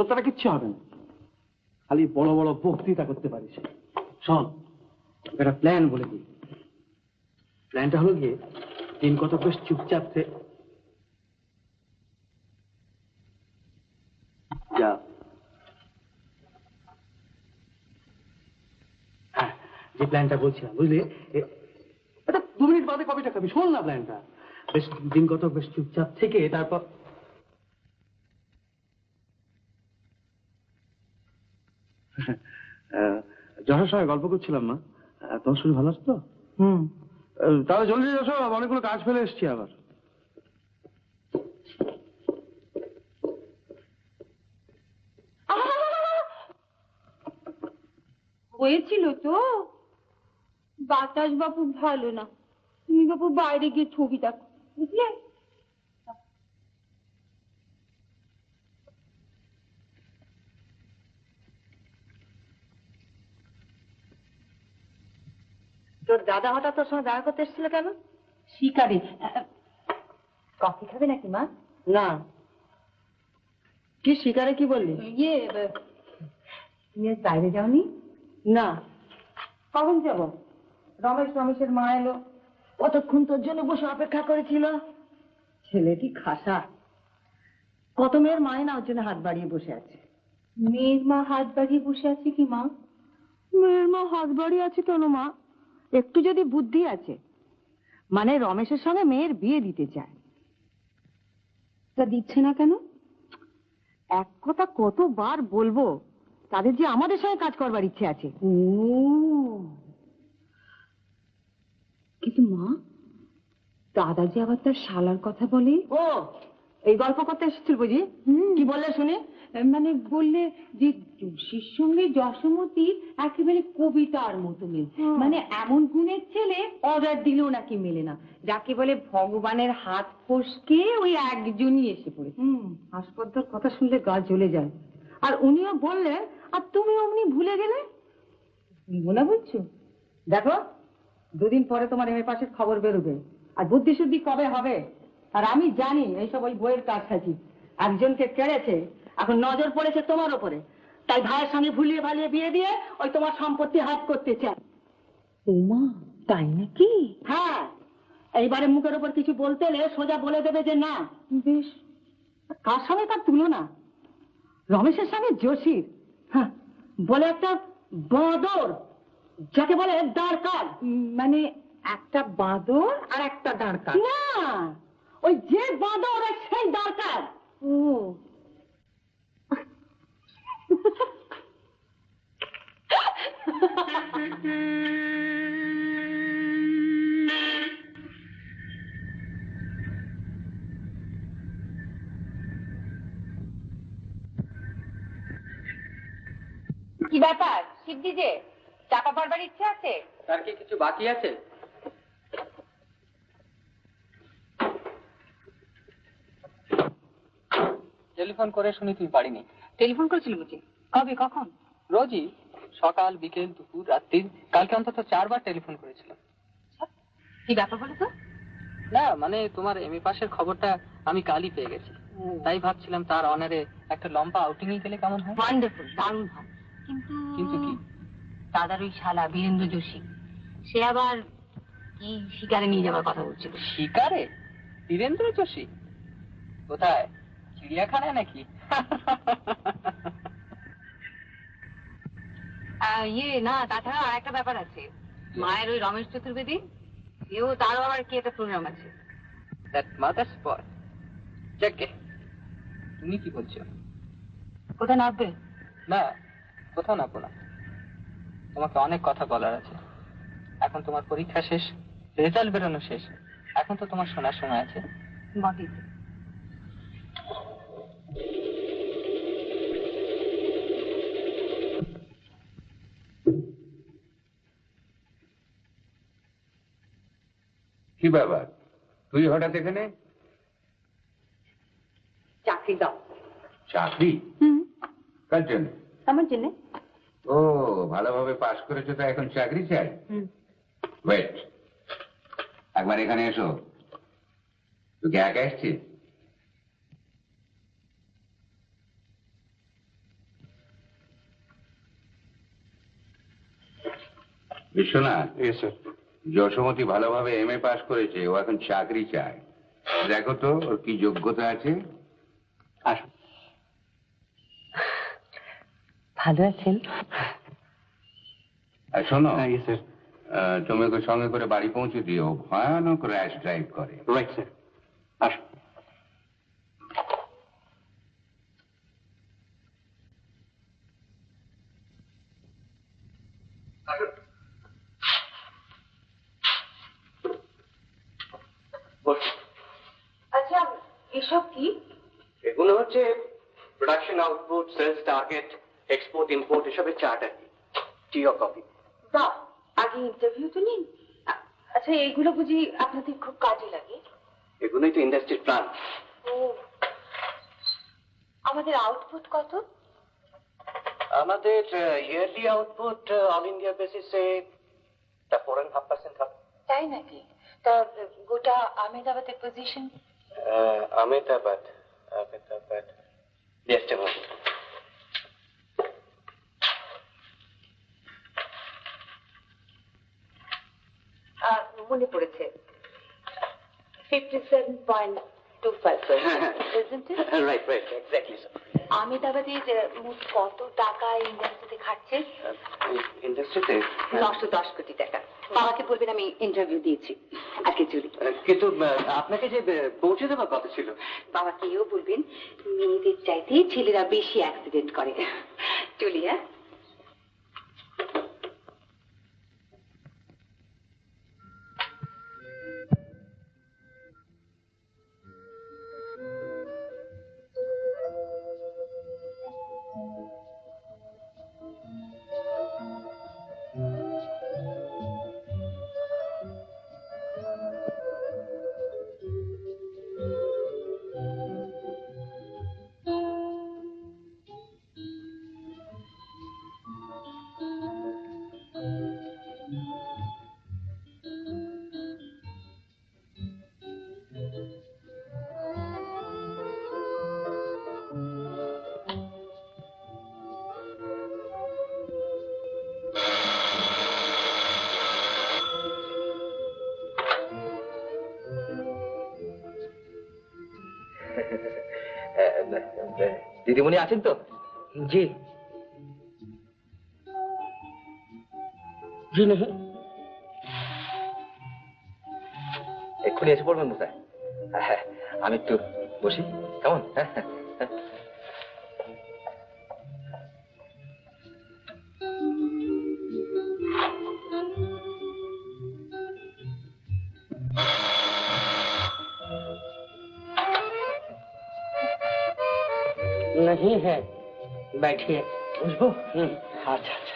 তোর তারা কিচ্ছু হবে না, খালি বড় বড় বক্তৃতা করতে পারিস। শোন, একটা প্ল্যান বলে দিই। প্ল্যানটা হলো গিয়ে, দিন কত বেশ চুপচাপ যা। হ্যাঁ, যে প্ল্যানটা বলছিলাম, বুঝলি, এটা 2 মিনিট বাদে কবিটা খাবি। শোন না প্ল্যানটা, বেশ দিন কত বেশ চুপচাপ থেকে তারপর যশোর সঙ্গে গল্প করছিলাম না, তোমার শরীর ভালো আছে তো? তাহলে জলদি এসো, অনেকগুলো কাজ ফেলে এসছি আবার। হয়েছিল তো, বাতাস বাবু ভালো না, তুমি বাবু বাইরে গিয়ে ছবি দেখো, বুঝলে? তোর দাদা হঠাৎ তোর সঙ্গে দেখা করতে এসেছিল কেন? শিকারে। কফি খাবে নাকি মা? না। কি শিকারে কি বললি? তুমি বাইরে যাওনি? না। কখন যাবো? রমেশের মা এলো, কতক্ষণ তোর জন্য বসে অপেক্ষা করেছিল। ছেলেটি খাসা, কত মেয়ের মায় না ওর জন্য হাত বাড়িয়ে বসে আছে। মেয়ের মা হাত বাড়িয়ে বসে আছে কি মা? মেয়ের মা হাত বাড়িয়ে আছে কেন মা? একটু যদি বুদ্ধি আছে, মানে রমেশের সঙ্গে মেয়ের বিয়ে দিতে চায়। তা দিচ্ছে না কেন? এক কথা কতবার বলবো, তাদের যে আমাদের সঙ্গে কাজ করবার ইচ্ছে আছে। ও, কিন্তু মা, দাদা যে আবার তার শালার কথা বলে। ও, এই গল্প করতে এসেছিল বুঝি? কি বললে শুনি? মানে বললে যে যোশীর সঙ্গে যশোমতি একেবারে কবিতার মতো মিল, মানে এমন গুণের ছেলে অর্ডার দিলেও নাকি মেলে না, যাকে বলে ভগবানের হাত ফসকে ওই একজনই এসে পড়ে। হাসপাতাল কথা শুনলে গা জ্বলে যায়। আর উনিও বললেন, আর তুমি অমনি ভুলে গেলে। মনে বলছো? দেখো, 2 দিন পরে তোমার এম এ পাশের খবর বেরোবে, আর বুদ্ধি শুদ্ধি কবে হবে। আর আমি জানি এইসব ওই বইয়ের কাছাকাছি একজনকে কেড়েছে, এখন নজর পড়েছে তোমার ওপরে, তাই ভাইয়ের সঙ্গে ভুলিয়ে ভালিয়ে বিয়ে দিয়ে ওই তোমার সম্পত্তি হাত করতে চায়। ও মা, তাই নাকি? হ্যাঁ, এইবারে মুখের ওপর কিছু বলতে এলে সোজা বলে দেবে যে না। বেশ। কার সঙ্গে তার তুলনা? রমেশের সঙ্গে যোশীর, হ্যাঁ, বলে একটা বাঁদর, যাকে বলে দাঁড়কার। মানে একটা বাঁদর আর একটা দাঁড়কা? না, ওই যে বাঁদর আর সেই দাঁড়কার। ও, কি ব্যাপার শিবজি, যে চাপা পড়বার ইচ্ছে আছে? তার কি কিছু বাকি আছে? টেলিফোন করে শুনি তুই পারিনি। টেলিফোন করেছিল বুঝি? কবে, কখন? রোজই, সকাল, বিকেল, দুপুর, রাত্রি, কালকে অন্তত 4 বার টেলিফোন করেছিল। কি ব্যাপার বলো তো? না, মানে তোমার এম এ পাশের খবরটা আমি কালই পেয়ে গেছি, তাই ভাবছিলাম তার অনারে একটা লম্বা আউটিং এ গেলে কেমন হয়। ওয়ান্ডারফুল, দারুণ হয়। কিন্তু কিন্তু কি? দাদার ওই শালা বীরেন্দ্র যোশী, সে আবার কি শিকারে নিয়ে যাবার কথা বলছিল। শিকারে? বীরেন্দ্র যোশী কোথায়? চিড়িয়াখানায় নাকি? না, তাছাড়া আর একটা ব্যাপার আছে, মায়ের ওই রমেশ চতুর্বেদী, এও তারও আবার কি একটা প্রোগ্রাম আছে। That mother's boy. যাকে, তুমি কি বলছো? কোথায় নামবে? না, কোথাও নামবো না। তোমাকে অনেক কথা বলার আছে। এখন তোমার পরীক্ষা শেষ, রেজাল্ট বেরোনো শেষ, এখন তো তোমার শোনার সময় আছে। বটে। কি ব্যাপার, তুই হঠাৎ এখানে? চাকরি দাও। চাকরি? কার জন্য? আমার জন্য। ও, ভালোভাবে পাস করেছো তো এখন চাকরি চাই? ওয়েট, একবার এখানে এসো। তুই একা এসছিস? বিশ্বনাথ, যশোমতি ভালোভাবে এমএ পাস করেছে, ও এখন চাকরি চায়। দেখো তো ওর কি যোগ্যতা আছে। আসুন। ভালো আছেন? আর শোনো, স্যার। তুমি ওকে সঙ্গে করে বাড়ি পৌঁছে দিও, ভয়ানক র্যাশ ড্রাইভ করে। Right sir. আসুন। আচ্ছা এসব কি? এগুলো হচ্ছে production output, sales target, export import এসবের চার্ট আর কি। T O copy. বা আগে ইন্টারভিউ তো নিন। আচ্ছা এইগুলো বুঝি আপনাদের খুব কাজে লাগে? এগুলোই তো ইন্ডাস্ট্রির প্ল্যান। ও, আমাদের আউটপুট কত? আমাদের ইয়ারলি আউটপুট অল ইন্ডিয়া বেসিসে 4.5% হবে। তাই নাকি? তা গোটা আহমেদাবাদের পজিশন? আহমেদাবাদ বেস্টে হবে। মনে পড়েছে 57.25%, isn't it? Right exactly sir. আহমেদাবাদের মোট কত টাকা ইন্ডাস্ট্রিতে খাচ্ছে? ইন্ডাস্ট্রিতে 910 কোটি টাকা। বাবাকে বলবেন আমি ইন্টারভিউ দিয়েছি, আজকে চুরি। কিন্তু আপনাকে যে পৌঁছে দেওয়ার কথা ছিল। বাবাকে এও বলবেন মেয়েদের চাইতে ছেলেরা বেশি অ্যাক্সিডেন্ট করে। চলি, হ্যাঁ? দিদিমণি আছেন তো? জি জি নেই, এক্ষুনি এসে পড়বেন কোথায়? হ্যাঁ, আমি একটু বসি, কেমন? হ্যাঁ হ্যাঁ। नहीं है, बैठिए। बुझबो? अच्छा अच्छा।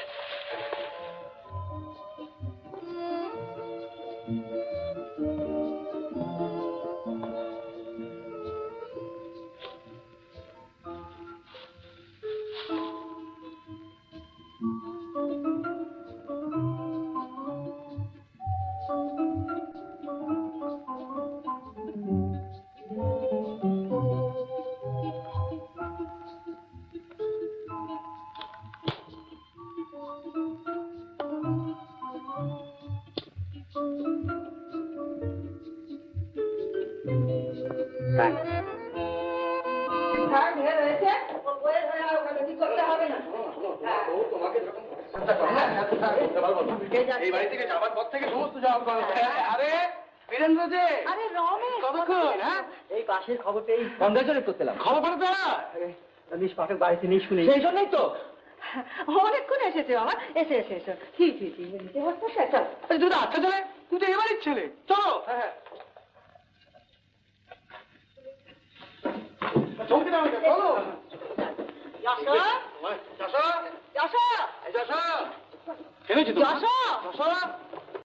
এই বাড়ি থেকে যাবার পর থেকে সমস্ত যাওয়া আরে বীরেন্দ্র যে আরে রমেশ, কতক্ষণ? হ্যাঁ, এই পাশের খবর পেয়ে কংগ্রেচুলেট করতেলাম। খবর পাঠাতে না পুলিশ পাঠক বাড়িতে নেই শুনে, সেই জন্যই তো অনেকক্ষণ এসেছে বাবা। এসে এসে এসে ছি ছি ছি, চল। তুই তো আচ্ছা চলে, তুই তো এবারের ছেলে, চলো। হ্যাঁ চমকে দাও, চলো। যশো, যশো, যশো, যশো, কেন যশো, যশো।